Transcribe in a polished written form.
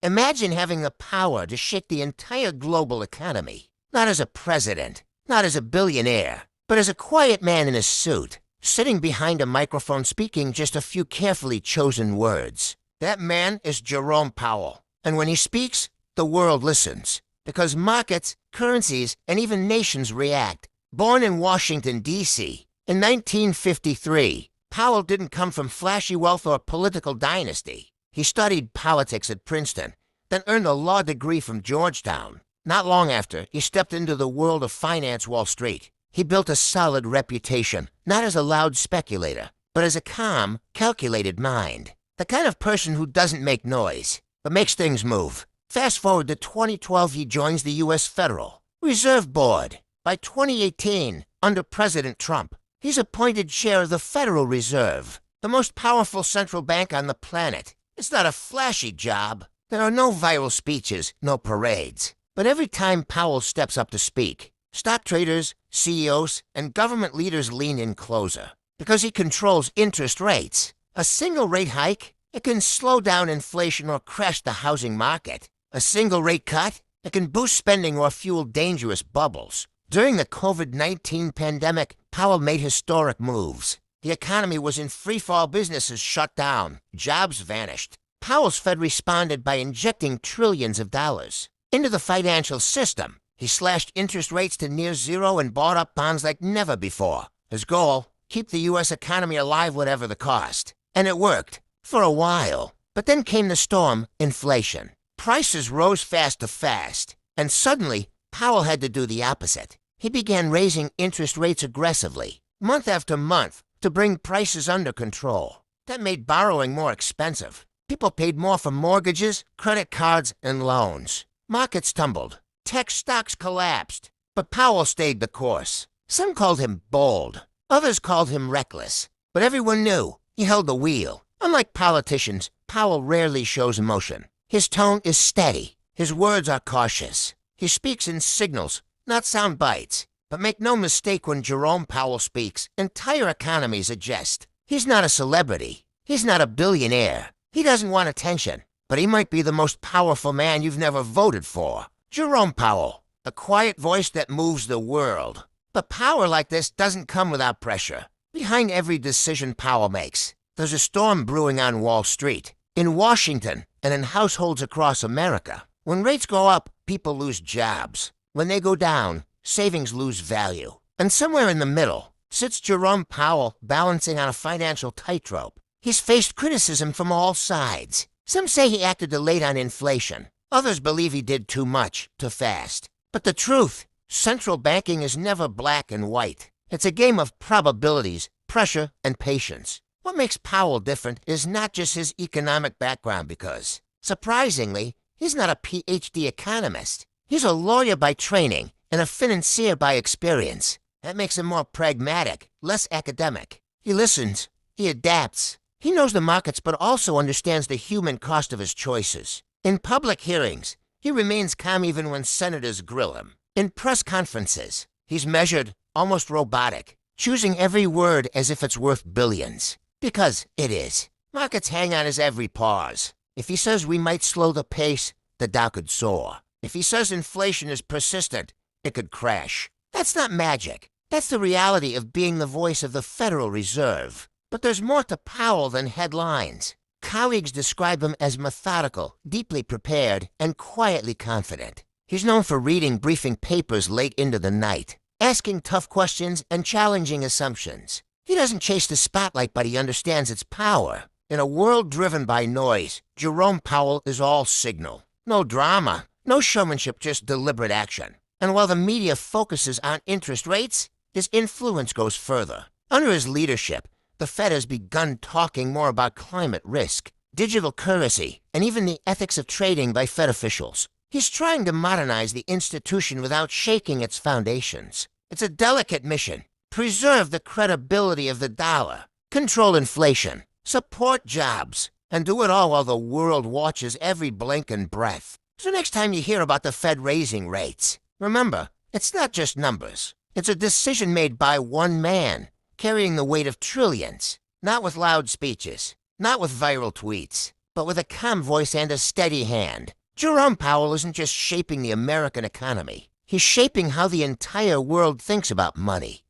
Imagine having the power to shake the entire global economy. Not as a president, not as a billionaire, but as a quiet man in a suit, sitting behind a microphone speaking just a few carefully chosen words. That man is Jerome Powell. And when he speaks, the world listens. Because markets, currencies, and even nations react. Born in Washington, D.C., in 1953, Powell didn't come from flashy wealth or political dynasty. He studied politics at Princeton, then earned a law degree from Georgetown. Not long after, he stepped into the world of finance Wall Street. He built a solid reputation, not as a loud speculator, but as a calm, calculated mind. The kind of person who doesn't make noise, but makes things move. Fast forward to 2012, he joins the U.S. Federal Reserve Board. By 2018, under President Trump, he's appointed chair of the Federal Reserve, the most powerful central bank on the planet. It's not a flashy job. There are no viral speeches, no parades. But every time Powell steps up to speak, stock traders, CEOs, and government leaders lean in closer. Because he controls interest rates. A single rate hike, it can slow down inflation or crash the housing market. A single rate cut, it can boost spending or fuel dangerous bubbles. During the COVID-19 pandemic, Powell made historic moves. The economy was in freefall, businesses shut down, jobs vanished. Powell's Fed responded by injecting trillions of dollars into the financial system. He slashed interest rates to near zero and bought up bonds like never before. His goal, keep the U.S. economy alive whatever the cost. And it worked, for a while. But then came the storm, inflation. Prices rose fast, and suddenly, Powell had to do the opposite. He began raising interest rates aggressively, month after month, to bring prices under control. That made borrowing more expensive. People paid more for mortgages, credit cards, and loans. Markets tumbled. Tech stocks collapsed. But Powell stayed the course. Some called him bold. Others called him reckless. But everyone knew he held the wheel. Unlike politicians, Powell rarely shows emotion. His tone is steady. His words are cautious. He speaks in signals, not sound bites. But make no mistake, when Jerome Powell speaks, entire economies adjust. He's not a celebrity. He's not a billionaire. He doesn't want attention. But he might be the most powerful man you've never voted for. Jerome Powell, a quiet voice that moves the world. But power like this doesn't come without pressure. Behind every decision Powell makes, there's a storm brewing on Wall Street, in Washington, and in households across America. When rates go up, people lose jobs. When they go down, savings lose value. And somewhere in the middle sits Jerome Powell, balancing on a financial tightrope. He's faced criticism from all sides. Some say he acted too late on inflation. Others believe he did too much, too fast. But the truth, central banking is never black and white. It's a game of probabilities, pressure, and patience. What makes Powell different is not just his economic background, because, surprisingly, he's not a PhD economist. He's a lawyer by training and a financier by experience. That makes him more pragmatic, less academic. He listens. He adapts. He knows the markets, but also understands the human cost of his choices. In public hearings, he remains calm even when senators grill him. In press conferences, he's measured, almost robotic, choosing every word as if it's worth billions. Because it is. Markets hang on his every pause. If he says we might slow the pace, the Dow could soar. If he says inflation is persistent, it could crash. That's not magic. That's the reality of being the voice of the Federal Reserve. But there's more to Powell than headlines. Colleagues describe him as methodical, deeply prepared, and quietly confident. He's known for reading briefing papers late into the night, asking tough questions and challenging assumptions. He doesn't chase the spotlight, but he understands its power. In a world driven by noise, Jerome Powell is all signal. No drama, no showmanship, just deliberate action. And while the media focuses on interest rates, his influence goes further. Under his leadership, the Fed has begun talking more about climate risk, digital currency, and even the ethics of trading by Fed officials. He's trying to modernize the institution without shaking its foundations. It's a delicate mission. Preserve the credibility of the dollar, control inflation, support jobs, and do it all while the world watches every blink and breath. So next time you hear about the Fed raising rates, remember, it's not just numbers. It's a decision made by one man, carrying the weight of trillions, not with loud speeches, not with viral tweets, but with a calm voice and a steady hand. Jerome Powell isn't just shaping the American economy. He's shaping how the entire world thinks about money.